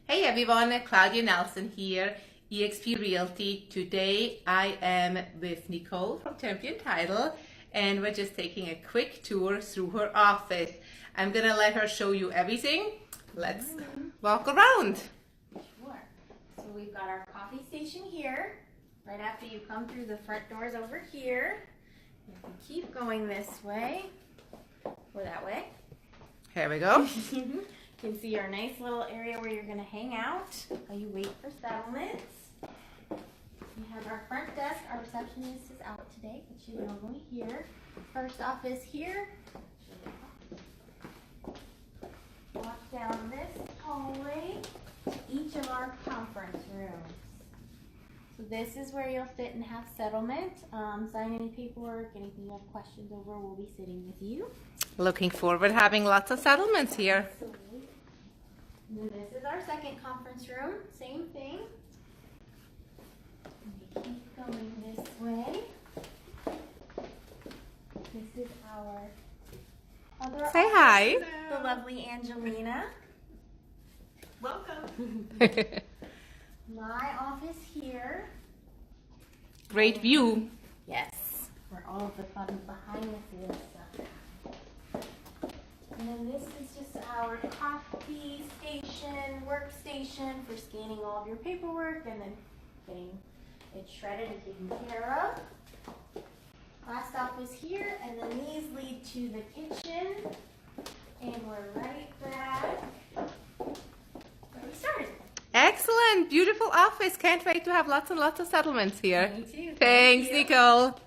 Hey everyone, Claudia Nelson here, eXp Realty. Today I am with Nicole from Champion Title and we're just taking a quick tour through her office. I'm gonna let her show you everything. Let's walk around. Sure. So we've got our coffee station here. Right after you come through the front doors over here. You can keep going this way or that way. Here we go. You can see our nice little area where you're going to hang out while you wait for settlements. We have our front desk. Our receptionist is out today, but she's normally here. First office here. Walk down this hallway to each of our conference rooms. So this is where you'll sit and have settlement, sign any paperwork, anything you have questions over, we'll be sitting with you. Looking forward to having lots of settlements here. Absolutely. And then this is our second conference room, same thing. We keep going this way. This is our other Say office, hi. the lovely Angelina. Welcome. My office here. Great view. Yes, where all of the fun behind the scenes stuff. And then this is just our coffee station, workstation for scanning all of your paperwork and then getting it shredded and taken care of. Last office here, and then these lead to the kitchen. And we're right back where we started. Excellent, beautiful office. Can't wait to have lots and lots of settlements here. Me too. Thank Thanks, you. Nicole.